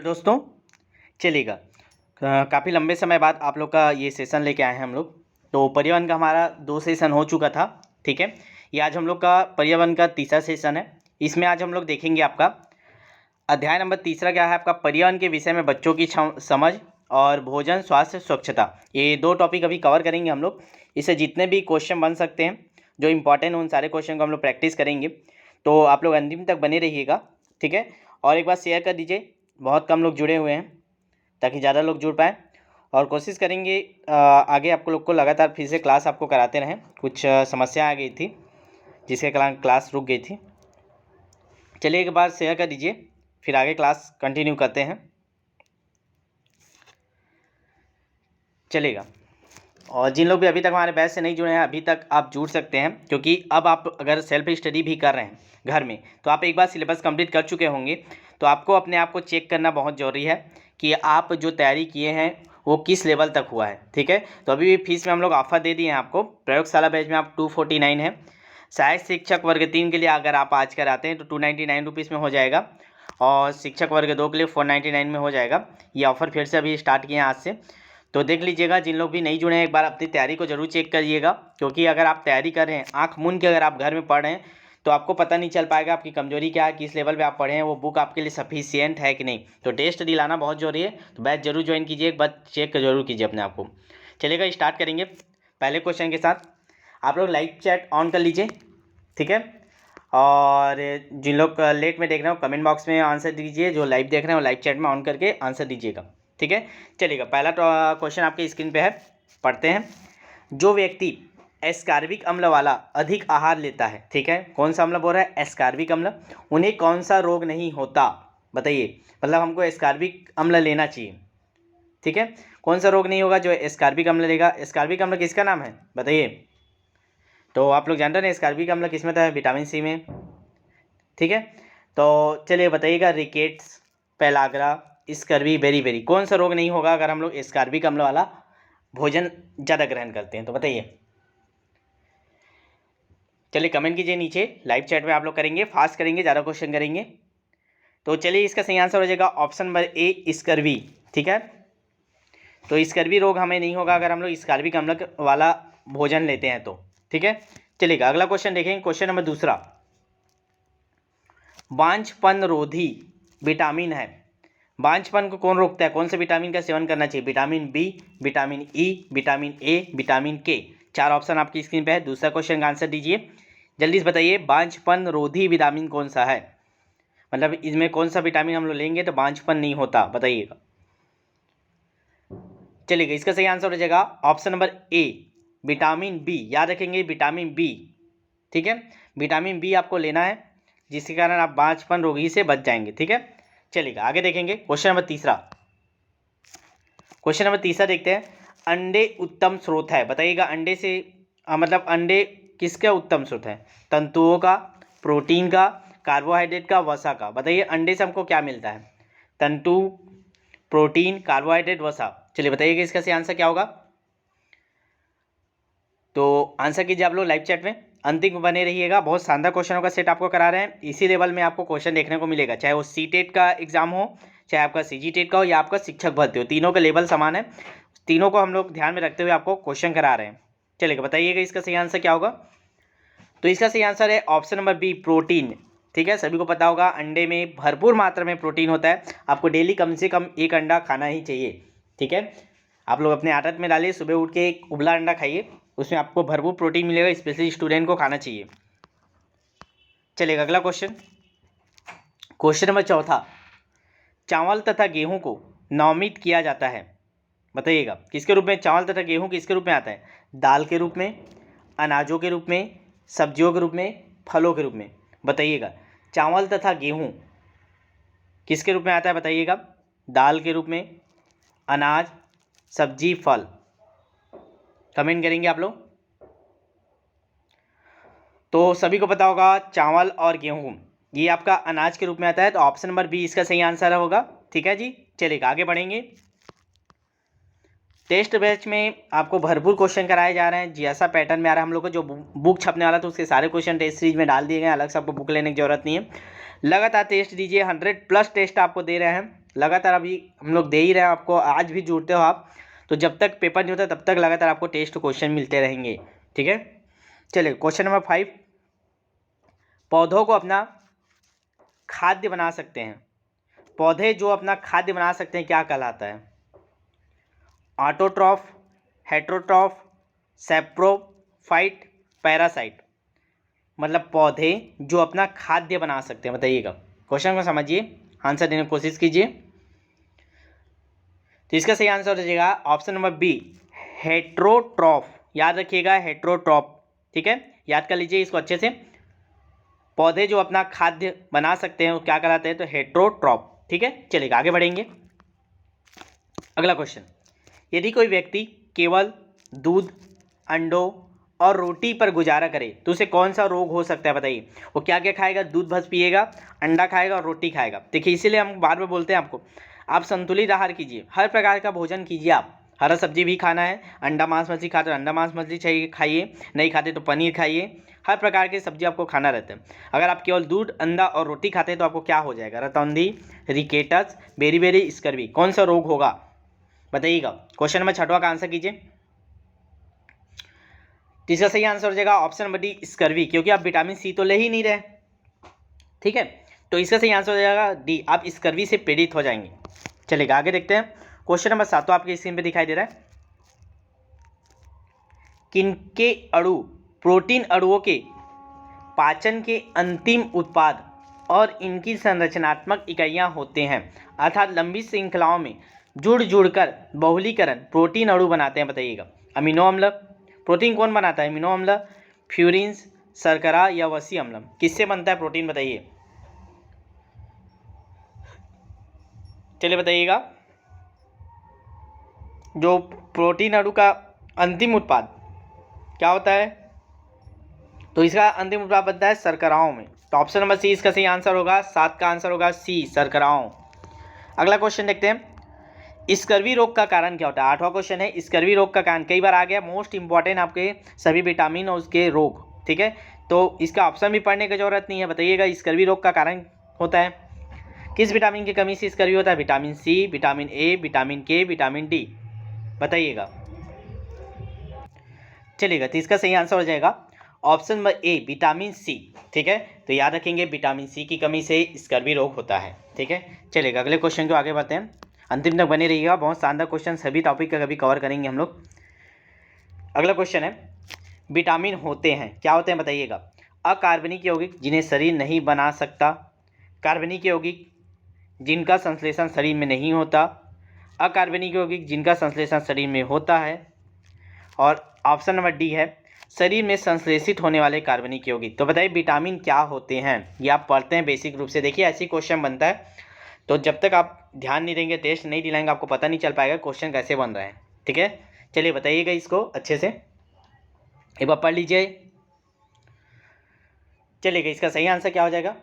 तो दोस्तों चलेगा। काफ़ी लंबे समय बाद आप लोग का ये सेशन लेके आए हैं हम लोग। तो पर्यावरण का हमारा 2 सेशन हो चुका था, ठीक है। ये आज हम लोग का पर्यावरण का तीसरा सेशन है। इसमें आज हम लोग देखेंगे आपका अध्याय नंबर तीसरा क्या है आपका, पर्यावरण के विषय में बच्चों की समझ और भोजन, स्वास्थ्य, स्वच्छता। ये 2 टॉपिक अभी कवर करेंगे हम लोग। इससे जितने भी क्वेश्चन बन सकते हैं जो इम्पोर्टेंट उन सारे क्वेश्चन को हम लोग प्रैक्टिस करेंगे। तो आप लोग अंतिम तक बने रहिएगा, ठीक है। और एक बार शेयर कर दीजिए, बहुत कम लोग जुड़े हुए हैं, ताकि ज़्यादा लोग जुड़ पाएँ। और कोशिश करेंगे आगे आपको लोग को लगातार फिर से क्लास आपको कराते रहें। कुछ समस्या आ गई थी जिसके कारण क्लास रुक गई थी। चलिए एक बार शेयर कर दीजिए, फिर आगे क्लास कंटिन्यू करते हैं, चलेगा। और जिन लोग भी अभी तक हमारे बैच से नहीं जुड़े हैं, अभी तक आप जुड़ सकते हैं, क्योंकि अब आप अगर सेल्फ स्टडी भी कर रहे हैं घर में, तो आप एक बार सिलेबस कंप्लीट कर चुके होंगे। तो आपको अपने आप को चेक करना बहुत ज़रूरी है कि आप जो तैयारी किए हैं वो किस लेवल तक हुआ है, ठीक है। तो अभी भी फीस में हम लोग ऑफर दे दिए हैं आपको। प्रयोगशाला बैच में आप 249 है। सहायक शिक्षक वर्ग 3 के लिए अगर आप आज कराते हैं तो 299 रुपीज़ में हो जाएगा, और शिक्षक वर्ग 2 के लिए 499 में हो जाएगा। ये ऑफ़र फिर से अभी स्टार्ट किए हैं आज से। तो देख लीजिएगा, जिन लोग भी नहीं जुड़े हैं एक बार अपनी तैयारी को जरूर चेक करिएगा, क्योंकि अगर आप तैयारी कर रहे हैं आँख मूंद के, अगर आप घर में पढ़ रहे हैं, तो आपको पता नहीं चल पाएगा आपकी कमजोरी क्या है, किस लेवल पे आप पढ़े हैं, वो बुक आपके लिए सफिशियंट है कि नहीं। तो टेस्ट दिलाना बहुत जरूरी है। तो बैच जरूर ज्वाइन कीजिए, एक बार चेक जरूर कीजिए अपने आप को। चलिएगा, स्टार्ट करेंगे पहले क्वेश्चन के साथ। आप लोग लाइव चैट ऑन कर लीजिए, ठीक है। और जिन लोग लेट में देख रहे हो कमेंट बॉक्स में आंसर दीजिए, जो लाइव देख रहे हो लाइव चैट में ऑन करके आंसर दीजिएगा, ठीक है। चलिएगा, पहला क्वेश्चन आपके स्क्रीन पे है, पढ़ते हैं। जो व्यक्ति एस्कार्बिक अम्ल वाला अधिक आहार लेता है, ठीक है, कौन सा अम्ल बोल रहा है, एस्कार्बिक अम्ल, उन्हें कौन सा रोग नहीं होता, बताइए। मतलब हमको एस्कार्बिक अम्ल लेना चाहिए, ठीक है। कौन सा रोग नहीं होगा जो एस्कार्बिक अम्ल लेगा। एस्कार्बिक अम्ल किसका नाम है, बताइए। तो आप लोग जानते हैं एस्कार्बिक अम्ल किस में था, विटामिन सी में, ठीक है। तो चलिए बताइएगा, रिकेट्स, पेलाग्रा, स्कर्वी, बेरी, कौन सा रोग नहीं होगा अगर हम लोग एस्कार्बिक अम्ल वाला भोजन ज़्यादा ग्रहण करते हैं, तो बताइए। चलिए कमेंट कीजिए नीचे, लाइव चैट में आप लोग करेंगे, फास्ट करेंगे, ज़्यादा क्वेश्चन करेंगे। तो चलिए इसका सही आंसर हो जाएगा ऑप्शन नंबर ए, स्कर्वी, ठीक है। तो स्कर्वी रोग हमें नहीं होगा अगर हम लोग स्कार्बिक अम्ल वाला भोजन लेते हैं तो, ठीक है। चलिएगा अगला क्वेश्चन देखेंगे, क्वेश्चन नंबर दूसरा। बांझपन रोधी विटामिन है, बांझपन को कौन रोकता है, कौन से विटामिन का सेवन करना चाहिए, vitamin B, vitamin E, vitamin A, vitamin K. 4 option आपकी स्क्रीन पे है। दूसरा क्वेश्चन का आंसर दीजिए, जल्दी से बताइए, बांझपन रोधी विटामिन कौन सा है, मतलब इसमें कौन सा विटामिन हम लोग लेंगे तो बांझपन नहीं होता, बताइएगा। चलिएगा, इसका सही आंसर हो जाएगा option number A, vitamin B. याद रखेंगे विटामिन बी, ठीक है। विटामिन बी आपको लेना है, जिसके कारण आप बांझपन रोगी से बच जाएंगे, ठीक है। चलिएगा आगे देखेंगे, क्वेश्चन नंबर तीसरा। क्वेश्चन नंबर तीसरा देखते हैं, अंडे उत्तम स्रोत है, बताइएगा। अंडे से मतलब अंडे किसका उत्तम स्रोत है, तंतुओं का, प्रोटीन का, कार्बोहाइड्रेट का, वसा का। बताइए अंडे से हमको क्या मिलता है, तंतु, प्रोटीन, कार्बोहाइड्रेट, वसा। चलिए बताइएगा इसका सही आंसर क्या होगा। तो आंसर कीजिए आप लोग लाइव चैट में, अंतिम में बने रहिएगा। बहुत शानदार क्वेश्चनों का सेट आपको करा रहे हैं, इसी लेवल में आपको क्वेश्चन देखने को मिलेगा, चाहे वो सी टेट का एग्जाम हो, चाहे आपका सी जी टेट का हो, या आपका शिक्षक भर्ती हो, तीनों का लेवल समान है। तीनों को हम लोग ध्यान में रखते हुए आपको क्वेश्चन करा रहे हैं। चलिएगा बताइएगा इसका सही आंसर क्या होगा। तो इसका सही आंसर है ऑप्शन नंबर बी, प्रोटीन, ठीक है। सभी को पता होगा अंडे में भरपूर मात्रा में प्रोटीन होता है, आपको डेली कम से कम 1 अंडा खाना ही चाहिए, ठीक है। आप लोग अपने आदत में डालिए, सुबह उठ के एक उबला अंडा खाइए, उसमें आपको भरपूर प्रोटीन मिलेगा, स्पेशली स्टूडेंट को खाना चाहिए। चलिएगा अगला क्वेश्चन, क्वेश्चन नंबर चौथा। चावल तथा गेहूं को नवमित किया जाता है, बताइएगा किसके रूप में, चावल तथा गेहूं किसके रूप में आता है, दाल के रूप में, अनाजों के रूप में, सब्जियों के रूप में, फलों के रूप में। बताइएगा चावल तथा गेहूं किसके रूप में आता है, बताइएगा। दाल के रूप में, अनाज, सब्जी, फल। कमेंट करेंगे आप लोग। तो सभी को पता होगा चावल और गेहूं ये आपका अनाज के रूप में आता है, तो ऑप्शन नंबर बी इसका सही आंसर होगा, ठीक है जी। चलिए आगे बढ़ेंगे, टेस्ट बैच में आपको भरपूर क्वेश्चन कराए जा रहे हैं, जैसा पैटर्न में आ रहा है हम लोग को। जो बुक छपने वाला था उसके सारे क्वेश्चन टेस्ट सीरीज में डाल दिए गए, अलग से आपको बुक लेने की जरूरत नहीं है। लगातार टेस्ट दीजिए, 100+ टेस्ट आपको दे रहे हैं लगातार, अभी हम लोग दे ही रहे हैं आपको। आज भी जुड़ते हो आप तो जब तक पेपर नहीं होता तब तक लगातार आपको टेस्ट क्वेश्चन मिलते रहेंगे, ठीक है। चलिए क्वेश्चन नंबर 5, पौधों को अपना खाद्य बना सकते हैं, पौधे जो अपना खाद्य बना सकते हैं क्या कहलाता है? Autotroph, heterotroph, saprophyte, parasite. मतलब पौधे जो अपना खाद्य बना सकते हैं, बताइएगा। क्वेश्चन को समझिए, आंसर देने की कोशिश कीजिए। तो इसका सही आंसर हो जाएगा ऑप्शन नंबर बी, हेट्रोट्रॉफ। याद रखिएगा हेट्रोट्रॉफ, ठीक है, याद कर लीजिए इसको अच्छे से। पौधे जो अपना खाद्य बना सकते हैं वो क्या कहलाते हैं? तो हेट्रोट्रॉफ, ठीक है। चलिए आगे बढ़ेंगे। अगला क्वेश्चन, यदि कोई व्यक्ति केवल दूध, अंडों और रोटी पर गुजारा करे तो उसे कौन सा रोग हो सकता है? बताइए। वो क्या क्या खाएगा? दूध भस पिएगा, अंडा खाएगा और रोटी खाएगा। देखिए इसीलिए हम बार बार बोलते हैं आपको, आप संतुलित आहार कीजिए, हर प्रकार का भोजन कीजिए। आप हरा सब्जी भी खाना है, अंडा मांस मछली खाते तो अंडा मांस मछली चाहिए खाइए, नहीं खाते तो पनीर खाइए, हर प्रकार की सब्जी आपको खाना रहता है। अगर आप केवल दूध, अंडा और रोटी खाते हैं तो आपको क्या हो जाएगा? रतौंधी, रिकेटस, बेरी स्कर्वी। कौन सा रोग होगा बताइएगा। क्वेश्चन नंबर 6 का आंसर कीजिए। तीसरा सही आंसर हो जाएगा ऑप्शन नंबर डी, स्कर्वी, क्योंकि आप विटामिन सी तो ले ही नहीं रहे, ठीक है। तो इसका सही आंसर हो जाएगा डी, आप स्कर्वी से पीड़ित हो जाएंगे। चलिए आगे देखते हैं। क्वेश्चन नंबर 7 तो आपकी स्क्रीन पे दिखाई दे रहा है, किनके अणु प्रोटीन अणुओं के पाचन के अंतिम उत्पाद और इनकी संरचनात्मक इकाइयां होते हैं, अर्थात लंबी श्रृंखलाओं में जुड़ जुड़कर बहुलीकरण प्रोटीन अणु बनाते हैं? बताइएगा। अमीनो अम्ल, प्रोटीन कौन बनाता है? अमीनो अम्ल, फ्यूरिन्स, शर्करा या वसी अम्ल, किससे बनता है प्रोटीन? बताइए, चलिए बताइएगा। जो प्रोटीन अणु का अंतिम उत्पाद क्या होता है? तो इसका अंतिम उत्पाद बनता है शर्कराओं में। तो ऑप्शन नंबर सी इसका सही आंसर होगा, 7 का आंसर होगा सी, शर्कराओं। अगला क्वेश्चन देखते हैं, स्कर्वी रोग का कारण क्या होता है? 8वां क्वेश्चन है, स्कर्वी रोग का कारण। कई बार आ गया, मोस्ट इंपॉर्टेंट आपके सभी विटामिन और उसके रोग, ठीक है। तो इसका ऑप्शन भी पढ़ने की जरूरत नहीं है, बताइएगा। स्कर्वी रोग का कारण होता है किस विटामिन की कमी से स्कर्वी होता है? Vitamin C, vitamin A, vitamin K, vitamin D, बताइएगा। चलिएगा, तो इसका सही आंसर हो जाएगा option number A, vitamin C, ठीक है। तो याद रखेंगे विटामिन सी की कमी से स्कर्वी रोग होता है, ठीक है। चलिएगा अगले क्वेश्चन को आगे बढ़ते हैं, अंतिम तक बने रहिएगा, बहुत शानदार क्वेश्चन, सभी टॉपिक का कभी कवर करेंगे हम लोग। अगला क्वेश्चन है, विटामिन होते हैं क्या होते हैं बताइएगा। अकार्बनिक यौगिक जिन्हें शरीर नहीं बना सकता, कार्बनिक यौगिक जिनका संश्लेषण शरीर में नहीं होता, अकार्बनिक यौगिक जिनका संश्लेषण शरीर में होता है, और ऑप्शन नंबर डी है शरीर में संश्लेषित होने वाले कार्बनिक यौगिक। तो बताइए विटामिन क्या होते हैं? ये आप पढ़ते हैं बेसिक रूप से। देखिए ऐसी क्वेश्चन बनता है, तो जब तक आप ध्यान नहीं देंगे, टेस्ट नहीं दिलाएंगे, आपको पता नहीं चल पाएगा क्वेश्चन कैसे बन रहे हैं, ठीक है। चलिए बताइएगा इसको अच्छे से, एक बार पढ़ लीजिए। चलिएगा इसका सही आंसर क्या हो जाएगा?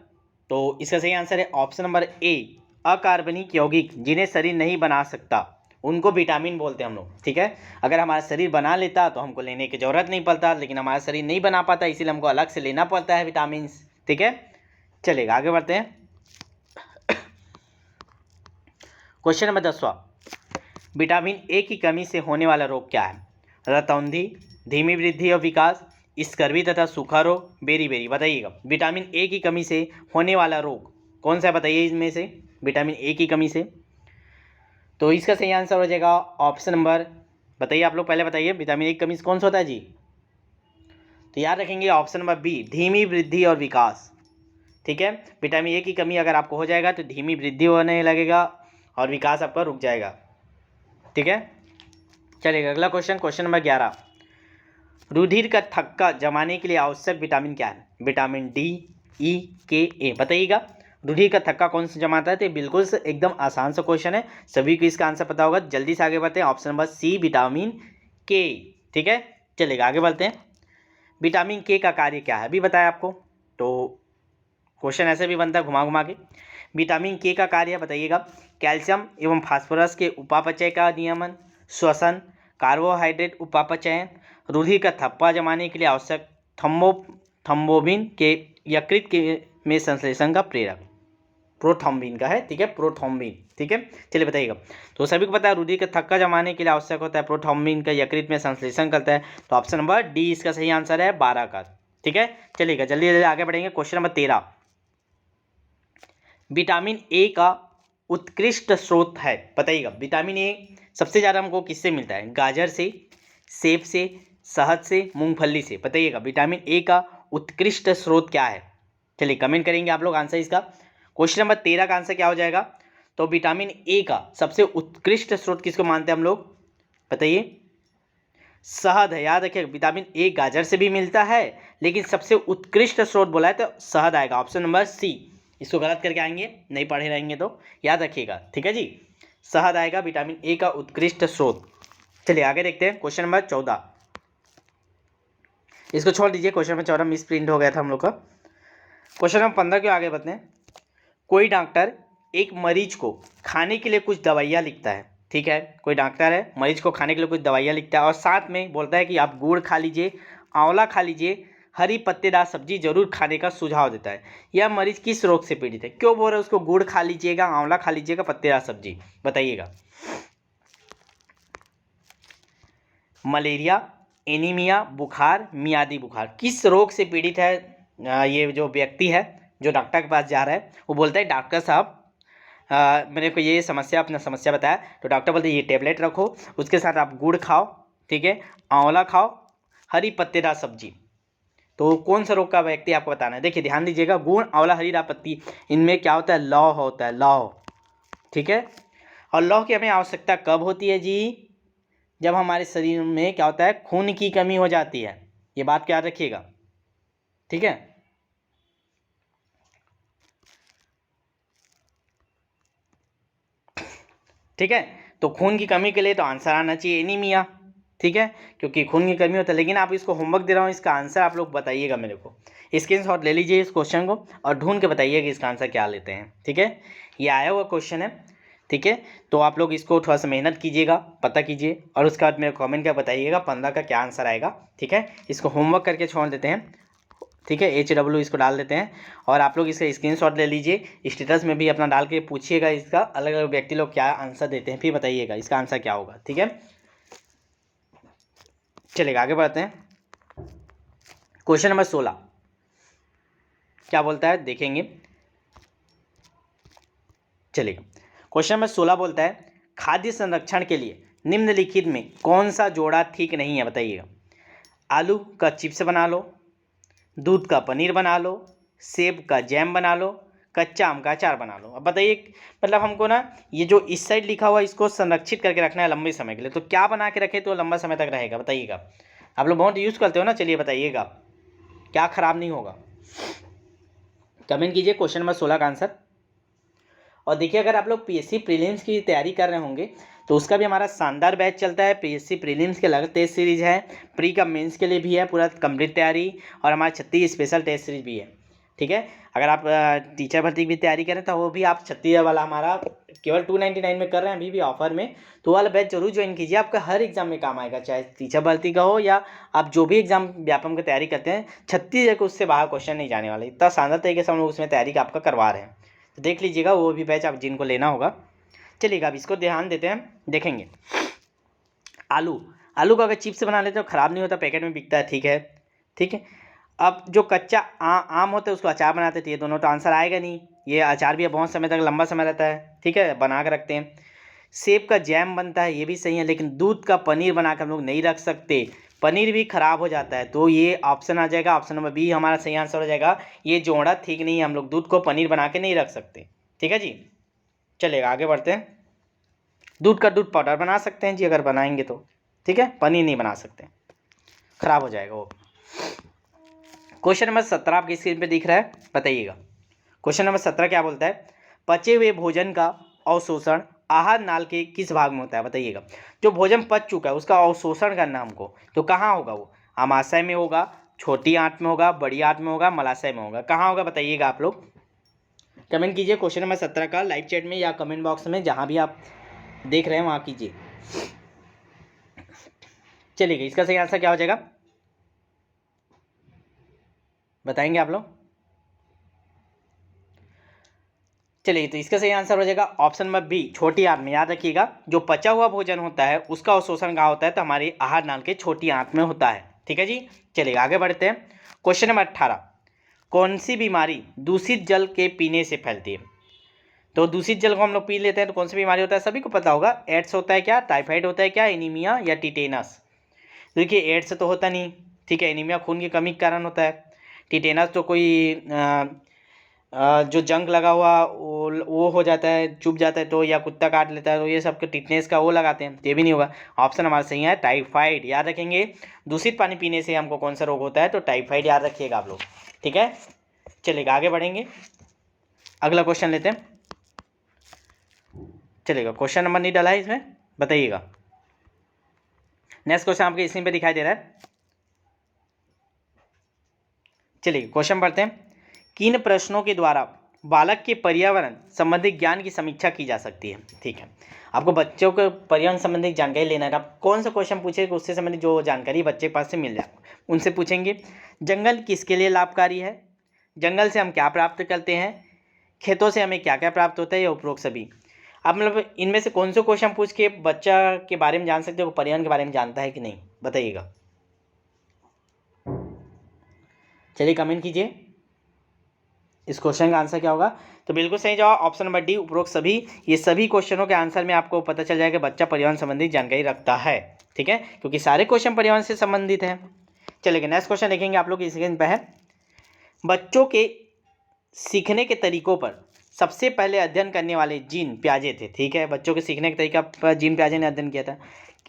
तो इसका सही आंसर है ऑप्शन नंबर ए, अकार्बनिक यौगिक जिन्हें शरीर नहीं बना सकता उनको विटामिन बोलते हैं हम लोग, ठीक है। अगर हमारा शरीर बना लेता तो हमको लेने की जरूरत नहीं पड़ता, लेकिन हमारा शरीर नहीं बना पाता, इसीलिए हमको अलग से लेना पड़ता है विटामिन, ठीक है। चलिएगा आगे बढ़ते हैं। क्वेश्चन नंबर 10वां, विटामिन ए की कमी से होने वाला रोग क्या है? रतौंधी, धीमी वृद्धि और विकास, स्कर्वी तथा सूखा रोग, बेरी, बताइएगा। विटामिन ए की कमी से होने वाला रोग कौन सा है बताइए इसमें से, विटामिन ए की कमी से। तो इसका सही आंसर हो जाएगा ऑप्शन नंबर, बताइए आप लोग पहले बताइए, विटामिन ए की कमी से कौन सा होता है जी? तो याद रखेंगे ऑप्शन नंबर बी, धीमी वृद्धि और विकास, ठीक है। विटामिन ए की कमी अगर आपको हो जाएगा तो धीमी वृद्धि होने लगेगा और विकास आपका रुक जाएगा, ठीक है। चलिएगा अगला क्वेश्चन, क्वेश्चन नंबर 11, रुधिर का थक्का जमाने के लिए आवश्यक विटामिन क्या है? विटामिन डी, ई, के, ए, बताइएगा। रुधिर का थक्का कौन सा जमाता है? तो बिल्कुल से एकदम आसान सा क्वेश्चन है, सभी को इसका आंसर पता होगा। जल्दी से आगे बढ़ते हैं, ऑप्शन नंबर सी, विटामिन के, ठीक है। चलिएगा आगे बढ़ते हैं। विटामिन के का कार्य क्या है अभी बताया आपको, तो क्वेश्चन ऐसे भी बनता है घुमा घुमा के। विटामिन के का कार्य बताइएगा, कैल्शियम एवं फास्फोरस के उपापचय का नियमन, श्वसन, कार्बोहाइड्रेट उपापचयन, रूधिर का थप्पा जमाने के लिए आवश्यक थ्रोम्बोबिन के यकृत के में संश्लेषण का प्रेरक, प्रोथ्रोम्बिन का है, ठीक है, प्रोथ्रोम्बिन, ठीक है। चलिए बताइएगा, तो सभी को पता है रूधिर का थक्का जमाने के लिए आवश्यक होता है प्रोथ्रोम्बिन का यकृत में संश्लेषण करता है, तो ऑप्शन नंबर डी इसका सही आंसर है 12 का, ठीक है। चलिएगा जल्दी जल्दी आगे बढ़ेंगे। क्वेश्चन नंबर 13, विटामिन ए का उत्कृष्ट स्रोत है, बताइएगा। विटामिन ए सबसे ज़्यादा हमको किससे मिलता है? गाजर से, सेब से, शहद से, मूंगफली से। बताइएगा विटामिन ए का उत्कृष्ट स्रोत क्या है? चलिए कमेंट करेंगे आप लोग आंसर इसका। क्वेश्चन नंबर 13 का आंसर क्या हो जाएगा? तो विटामिन ए का सबसे उत्कृष्ट स्रोत किसको मानते हैं हम लोग? बताइए। शहद है, याद रखिए विटामिन ए गाजर से भी मिलता है, लेकिन सबसे उत्कृष्ट स्रोत बोला है तो शहद आएगा, ऑप्शन नंबर सी। इसको गलत करके आएंगे, नहीं पढ़े रहेंगे तो याद रखिएगा, ठीक है जी। शहद आएगा विटामिन ए का उत्कृष्ट स्रोत। चलिए आगे देखते हैं क्वेश्चन नंबर 14। इसको छोड़ दीजिए, क्वेश्चन नंबर 14 मिस प्रिंट हो गया था हम लोग का। क्वेश्चन नंबर 15 के आगे बढ़ते हैं। कोई डॉक्टर एक मरीज को खाने के लिए कुछ दवाइयाँ लिखता है, ठीक है। कोई डॉक्टर है, मरीज को खाने के लिए कुछ दवाइयाँ लिखता है और साथ में बोलता है कि आप गुड़ खा लीजिए, आंवला खा लीजिए, हरी पत्तेदार सब्जी जरूर खाने का सुझाव देता है। यह मरीज किस रोग से पीड़ित है? क्यों बोल रहे हैं उसको गुड़ खा लीजिएगा, आंवला खा लीजिएगा, पत्तेदार सब्जी? बताइएगा। मलेरिया, एनीमिया, बुखार, मियादी बुखार, किस रोग से पीड़ित है ये जो व्यक्ति है जो डॉक्टर के पास जा रहा है? वो बोलता है डॉक्टर साहब मेरे को ये समस्या, अपना समस्या बताया, तो डॉक्टर बोलते हैं ये टेबलेट रखो, उसके साथ आप गुड़ खाओ, ठीक है, आंवला खाओ, हरी पत्तेदार सब्जी। तो कौन सा रोग का व्यक्ति आपको बताना है? देखिए ध्यान दीजिएगा, गुड़, आंवला, हरी पत्ती, इनमें क्या होता है? लौह होता है, लौह, ठीक है। और लौह की हमें आवश्यकता कब होती है जी? जब हमारे शरीर में क्या होता है? खून की कमी हो जाती है। ये बात क्या याद रखिएगा, ठीक है। ठीक है, तो खून की कमी के लिए तो आंसर आना चाहिए एनीमिया, ठीक है, क्योंकि खून की कमी होता है। लेकिन आप इसको होमवर्क दे रहा हूँ, इसका आंसर आप लोग बताइएगा मेरे को। स्क्रीनशॉट ले लीजिए इस क्वेश्चन को और ढूंढ के बताइएगा इसका आंसर क्या लेते हैं, ठीक है। ये आया हुआ क्वेश्चन है, ठीक है। तो आप लोग इसको थोड़ा सा मेहनत कीजिएगा, पता कीजिए और उसके बाद मेरे कमेंट कर बताइएगा 15 का क्या आंसर आएगा, ठीक है। इसको होमवर्क करके छोड़ देते हैं, ठीक है। HW इसको डाल देते हैं और आप लोग इसका स्क्रीनशॉट ले लीजिए, स्टेटस में भी अपना डाल के पूछिएगा इसका, अलग अलग व्यक्ति लोग क्या आंसर देते हैं, फिर बताइएगा इसका आंसर क्या होगा, ठीक है। चलिएगा आगे बढ़ते हैं। क्वेश्चन नंबर 16 क्या बोलता है देखेंगे। चलिए क्वेश्चन नंबर 16 बोलता है खाद्य संरक्षण के लिए निम्नलिखित में कौन सा जोड़ा ठीक नहीं है? बताइएगा। आलू का चिप्स बना लो, दूध का पनीर बना लो, सेब का जैम बना लो, कच्चा आम का अचार बना लो। अब बताइए, मतलब हमको ना ये जो इस साइड लिखा हुआ इसको संरक्षित करके रखना है लंबे समय के लिए, तो क्या बना के रखे तो लंबा समय तक रहेगा? बताइएगा। आप लोग बहुत यूज़ करते हो ना, चलिए बताइएगा क्या ख़राब नहीं होगा, कमेंट कीजिए क्वेश्चन नंबर 16 का आंसर। और देखिए अगर आप लोग PSC प्रीलिम्स की तैयारी कर रहे होंगे तो उसका भी हमारा शानदार बैच चलता है। PSC प्रीलिम्स के अलग टेस्ट सीरीज है, प्री का मेंस के लिए भी है पूरा कंप्लीट तैयारी, और हमारा 36 स्पेशल टेस्ट सीरीज भी है, ठीक है। अगर आप टीचर भर्ती की भी तैयारी करें तो वो भी आप 36 वाला हमारा केवल 299 में कर रहे हैं अभी भी ऑफर में, तो वाला बैच जरूर ज्वाइन कीजिए, आपका हर एग्जाम में काम आएगा, चाहे टीचर भर्ती का हो या आप जो भी एग्जाम व्यापम की तैयारी करते हैं। 36 के उससे बाहर क्वेश्चन नहीं जाने वाले, इतना शानदार तरीके से हम लोग उसमें तैयारी आपका करवा रहे हैं, तो देख लीजिएगा वो भी बैच आप जिनको लेना होगा। चलिएगा अब इसको ध्यान देते हैं, देखेंगे। आलू का अगर चिप्स बना लेते तो ख़राब नहीं होता, पैकेट में बिकता है, ठीक है, ठीक है। अब जो कच्चा आम होता है उसको अचार बनाते थे, ये दोनों तो आंसर आएगा नहीं, ये अचार भी बहुत समय तक लंबा समय रहता है, ठीक है, बना कर रखते हैं। सेब का जैम बनता है, ये भी सही है, लेकिन दूध का पनीर बना कर हम लोग नहीं रख सकते, पनीर भी ख़राब हो जाता है, तो ये ऑप्शन आ जाएगा, ऑप्शन नंबर बी हमारा सही आंसर हो जाएगा। ये जोड़ा ठीक नहीं है, हम लोग दूध को पनीर बना के नहीं रख सकते, ठीक है जी। चलेगा आगे बढ़ते हैं। दूध पाउडर बना सकते हैं जी अगर बनाएंगे तो, ठीक है, पनीर नहीं बना सकते, ख़राब हो जाएगा वो। क्वेश्चन नंबर 17 आपकी स्क्रीन पे दिख रहा है, बताइएगा। क्वेश्चन नंबर 17 क्या बोलता है? पचे हुए भोजन का अवशोषण आहार नाल के किस भाग में होता है? बताइएगा। जो भोजन पच चुका है उसका अवशोषण करना हमको, तो कहाँ होगा वो? आमाशय में होगा, छोटी आंत में होगा, बड़ी आंत में होगा, मलाशय में होगा, कहाँ होगा बताइएगा आप लोग। कमेंट कीजिए क्वेश्चन नंबर 17 का लाइव चैट में या कमेंट बॉक्स में, जहाँ भी आप देख रहे हैं वहाँ कीजिए। चलिए इसका सही आंसर क्या हो जाएगा, बताएंगे आप लोग। चलिए तो इसका सही आंसर हो जाएगा ऑप्शन नंबर बी, छोटी आंत में। याद रखिएगा, जो पचा हुआ भोजन होता है उसका अवशोषण कहाँ होता है, तो हमारी आहार नाल के छोटी आंत में होता है। ठीक है जी, चलिए आगे बढ़ते हैं। क्वेश्चन नंबर 18, कौन सी बीमारी दूषित जल के पीने से फैलती है। तो दूषित जल को हम लोग पी लेते हैं तो कौन सी बीमारी होता है, सभी को पता होगा। एड्स होता है क्या, टाइफाइड होता है क्या, एनीमिया या टिटेनस। देखिए एड्स तो होता नहीं, ठीक है। एनीमिया खून की कमी के कारण होता है। टिटेनस तो कोई जो जंग लगा हुआ वो हो जाता है, चुभ जाता है तो, या कुत्ता काट लेता है तो, ये सब टिटनेस का वो लगाते हैं, तो ये भी नहीं होगा। ऑप्शन हमारा सही है टाइफाइड। याद रखेंगे, दूषित पानी पीने से हमको कौन सा रोग होता है, तो टाइफाइड याद रखिएगा आप लोग। ठीक है, चलिएगा आगे बढ़ेंगे, अगला क्वेश्चन लेते हैं। चलेगा, क्वेश्चन नंबर नहीं डाला है इसमें, बताइएगा। नेक्स्ट क्वेश्चन आपके स्क्रीन पे दिखाई दे रहा है। चलिए क्वेश्चन पढ़ते हैं। किन प्रश्नों के द्वारा बालक के पर्यावरण संबंधी ज्ञान की समीक्षा की जा सकती है। ठीक है, आपको बच्चों को पर्यावरण संबंधी जानकारी लेना है। आप कौन सा क्वेश्चन पूछेगा उससे संबंधित जो जानकारी बच्चे के पास से मिल जाए उनसे पूछेंगे। जंगल किसके लिए लाभकारी है, जंगल से हम क्या प्राप्त करते हैं, खेतों से हमें क्या क्या प्राप्त होता है, या उपरोक्त सभी। आप मतलब इनमें से कौन से क्वेश्चन पूछ के बच्चा के बारे में जान सकते हो, पर्यावरण के बारे में जानता है कि नहीं, बताइएगा। चलिए कमेंट कीजिए इस क्वेश्चन का आंसर क्या होगा। तो बिल्कुल सही जवाब ऑप्शन नंबर डी, उपरोक्त सभी। ये सभी क्वेश्चनों के आंसर में आपको पता चल जाएगा कि बच्चा पर्यावरण संबंधी जानकारी रखता है। ठीक है, क्योंकि सारे क्वेश्चन पर्यावरण से संबंधित हैं। चलिए नेक्स्ट क्वेश्चन देखेंगे आप लोग, इस स्क्रीन पर है। बच्चों के सीखने के तरीकों पर सबसे पहले अध्ययन करने वाले जीन पियाजे थे। ठीक है, बच्चों के सीखने के तरीका पर जीन पियाजे ने अध्ययन किया था।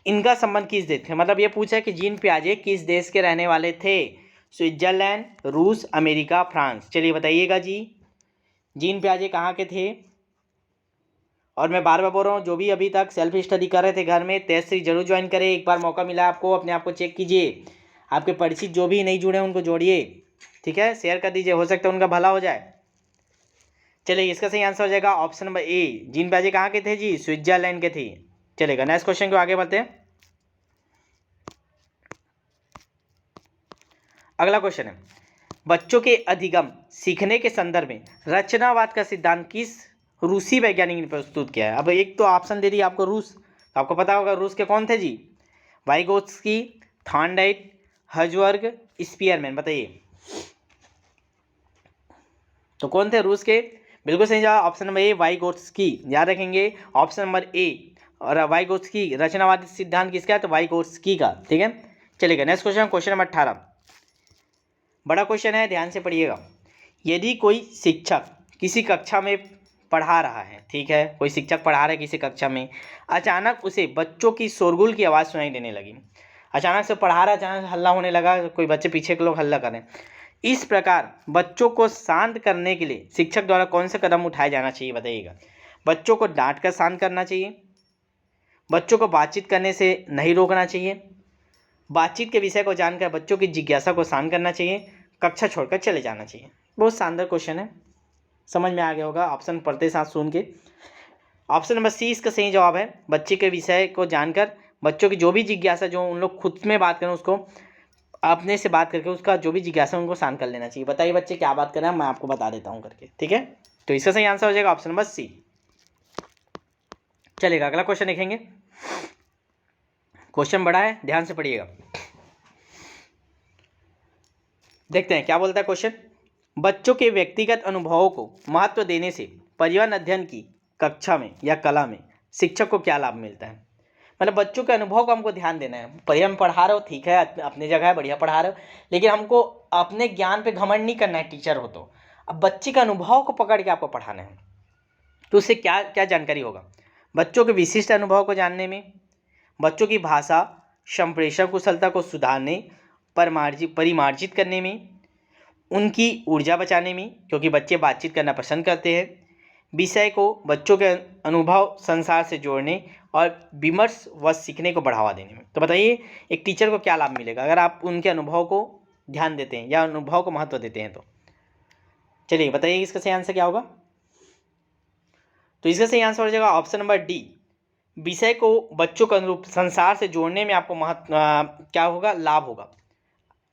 इनका संबंध किस देश थे, मतलब ये पूछा है कि जीन पियाजे किस देश के रहने वाले थे। स्विट्जरलैंड, रूस, अमेरिका, फ्रांस। चलिए बताइएगा जी, जीन पियाजे कहाँ के थे। और मैं बार बार बोल रहा हूँ, जो भी अभी तक सेल्फ स्टडी कर रहे थे घर में, टेस्ट सीरीज जरूर ज्वाइन करें। एक बार मौका मिला आपको, अपने आप को चेक कीजिए। आपके परिचित जो भी नहीं जुड़े उनको जोड़िए, ठीक है, शेयर कर दीजिए, हो सकता है उनका भला हो जाए। चलिए इसका सही आंसर हो जाएगा ऑप्शन नंबर ए, जीन पियाजे कहाँ के थे जी, स्विट्जरलैंड के थे। चलेगा नेक्स्ट क्वेश्चन को आगे बढ़ते हैं। अगला क्वेश्चन है, बच्चों के अधिगम सीखने के संदर्भ में रचनावाद का सिद्धांत किस रूसी वैज्ञानिक ने प्रस्तुत किया है। अब एक तो ऑप्शन दे दिया आपको रूस, तो आपको पता होगा रूस के कौन थे जी, वाइगोत्स्की, थॉर्नडाइक, हर्जबर्ग, स्पीयरमैन। बताइए तो कौन थे रूस के। बिल्कुल सही जवाब ऑप्शन नंबर ए, वाइगोत्स्की। याद रखेंगे ऑप्शन नंबर ए, और वाइगोत्स्की रचनावादी सिद्धांत किसका है, तो वाइगोत्स्की का। ठीक है, चलिएगा नेक्स्ट क्वेश्चन, क्वेश्चन नंबर 18, बड़ा क्वेश्चन है, ध्यान से पढ़िएगा। यदि कोई शिक्षक किसी कक्षा में पढ़ा रहा है, ठीक है, कोई शिक्षक पढ़ा रहा है किसी कक्षा में, अचानक उसे बच्चों की शोरगुल की आवाज़ सुनाई देने लगी। अचानक से पढ़ा रहा है, अचानक हल्ला होने लगा, कोई बच्चे पीछे के लोग हल्ला करें। इस प्रकार बच्चों को शांत करने के लिए शिक्षक द्वारा कौन से कदम उठाए जाना चाहिए, बताइएगा। बच्चों को डांट कर शांत करना चाहिए, बच्चों को बातचीत करने से नहीं रोकना चाहिए, बातचीत के विषय को जानकर बच्चों की जिज्ञासा को शांत करना चाहिए, कक्षा छोड़कर चले जाना चाहिए। बहुत शानदार क्वेश्चन है, समझ में आ गया होगा ऑप्शन पढ़ते साथ सुन के। ऑप्शन नंबर सी इसका सही जवाब है, बच्चे के विषय को जानकर बच्चों की जो भी जिज्ञासा, जो उन लोग खुद में बात करें उसको अपने से बात करके उसका जो भी जिज्ञासा उनको शांत कर लेना चाहिए। बताइए बच्चे क्या बात कर रहे हैं, मैं आपको बता देता हूँ करके। ठीक है, तो इसका सही आंसर हो जाएगा ऑप्शन नंबर सी। चलेगा अगला क्वेश्चन देखेंगे, क्वेश्चन बड़ा है, ध्यान से पढ़िएगा। देखते हैं क्या बोलता है क्वेश्चन। बच्चों के व्यक्तिगत अनुभवों को महत्व देने से पर्यावरण अध्ययन की कक्षा में या कला में शिक्षक को क्या लाभ मिलता है। मतलब बच्चों के अनुभव को हमको ध्यान देना है। पर्यावरण पढ़ा रहे हो, ठीक है, अपनी जगह है, बढ़िया पढ़ा रहे हो, लेकिन हमको अपने ज्ञान पे घमंड नहीं करना है। टीचर हो तो अब बच्चे के अनुभव को पकड़ के आपको पढ़ाना है, तो उससे क्या क्या जानकारी होगा। बच्चों के विशिष्ट अनुभव को जानने में, बच्चों की भाषा संप्रेषण कुशलता को सुधारने, परिमार्जित करने में, उनकी ऊर्जा बचाने में, क्योंकि बच्चे बातचीत करना पसंद करते हैं, विषय को बच्चों के अनुभव संसार से जोड़ने और विमर्श व सीखने को बढ़ावा देने में। तो बताइए एक टीचर को क्या लाभ मिलेगा अगर आप उनके अनुभव को ध्यान देते हैं या अनुभव को महत्व देते हैं। तो चलिए बताइए इसका सही आंसर क्या होगा। तो इसका सही आंसर हो जाएगा ऑप्शन नंबर डी, विषय को बच्चों के अनुरूप संसार से जोड़ने में आपको क्या होगा, लाभ होगा।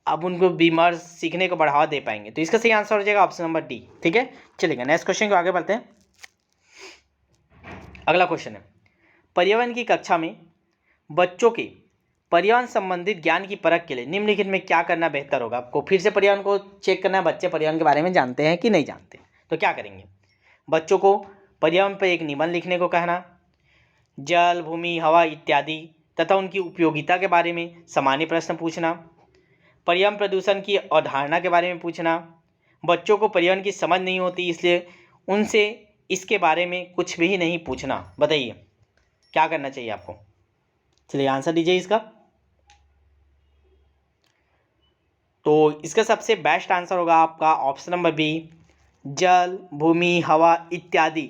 अब उनको विमर्श सीखने को बढ़ावा दे पाएंगे। तो इसका सही आंसर हो जाएगा ऑप्शन नंबर डी। ठीक है, चलिएगा नेक्स्ट क्वेश्चन को आगे बढ़ते हैं। अगला क्वेश्चन है, पर्यावरण की कक्षा में बच्चों के पर्यावरण संबंधित ज्ञान की परख के लिए निम्नलिखित में क्या करना बेहतर होगा। आपको फिर से पर्यावरण को चेक करना है, बच्चे पर्यावरण के बारे में जानते हैं कि नहीं जानते। तो क्या करेंगे, बच्चों को पर्यावरण पर एक निबंध लिखने को कहना, जल, भूमि, हवा इत्यादि तथा उनकी उपयोगिता के बारे में सामान्य प्रश्न पूछना, पर्यावरण प्रदूषण की अवधारणा के बारे में पूछना। बच्चों को पर्यावरण की समझ नहीं होती, इसलिए उनसे इसके बारे में कुछ भी नहीं पूछना। बताइए क्या करना चाहिए आपको। चलिए आंसर दीजिए इसका। तो इसका सबसे बेस्ट आंसर होगा आपका ऑप्शन नंबर बी, जल, भूमि, हवा इत्यादि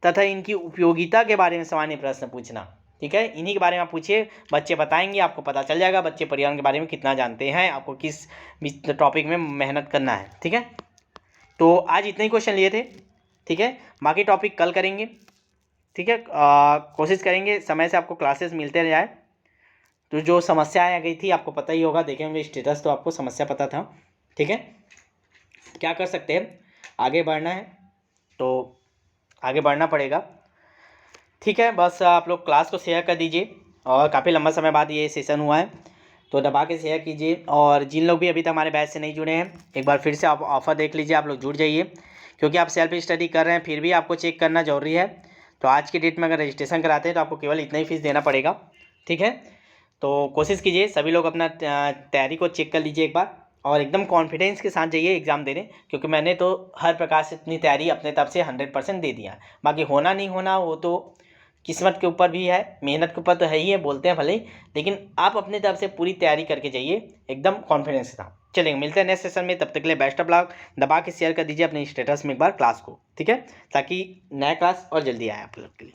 तथा इनकी उपयोगिता के बारे में सामान्य प्रश्न पूछना। ठीक है, इन्हीं के बारे में आप पूछिए, बच्चे बताएंगे, आपको पता चल जाएगा बच्चे पर्यावरण के बारे में कितना जानते हैं, आपको किस टॉपिक में मेहनत करना है। ठीक है, तो आज इतने ही क्वेश्चन लिए थे। ठीक है, बाकी टॉपिक कल करेंगे। ठीक है, कोशिश करेंगे समय से आपको क्लासेस मिलते रह जाए। तो जो समस्याएं आ गई थी आपको पता ही होगा, देखे होंगे स्टेटस, तो आपको समस्या पता था। ठीक है, क्या कर सकते हैं, आगे बढ़ना है तो आगे बढ़ना पड़ेगा। ठीक है, बस आप लोग क्लास को शेयर कर दीजिए, और काफ़ी लंबा समय बाद ये सेशन हुआ है तो दबा के शेयर कीजिए। और जिन लोग भी अभी तक हमारे बैच से नहीं जुड़े हैं, एक बार फिर से आप ऑफ़र देख लीजिए, आप लोग जुड़ जाइए, क्योंकि आप सेल्फ स्टडी कर रहे हैं फिर भी आपको चेक करना ज़रूरी है। तो आज की डेट में अगर रजिस्ट्रेशन कराते हैं तो आपको केवल इतना ही फीस देना पड़ेगा। ठीक है, तो कोशिश कीजिए सभी लोग अपना तैयारी को चेक कर लीजिए एक बार, और एकदम कॉन्फिडेंस के साथ जाइए एग्ज़ाम देने, क्योंकि मैंने तो हर प्रकार से अपनी तैयारी अपने तरफ से 100% दे दिया। बाकी होना नहीं होना वो तो किस्मत के ऊपर भी है, मेहनत के ऊपर तो है ही है, बोलते हैं भले ही, लेकिन आप अपने तरफ से पूरी तैयारी करके जाइए एकदम कॉन्फिडेंस के साथ। चलेंगे, मिलते हैं नेक्स्ट सेशन में, तब तक के लिए बेस्ट ऑफ लक। दबा के शेयर कर दीजिए अपने स्टेटस में एक बार क्लास को। ठीक है, ताकि नया क्लास और जल्दी आए आप लोग के लिए।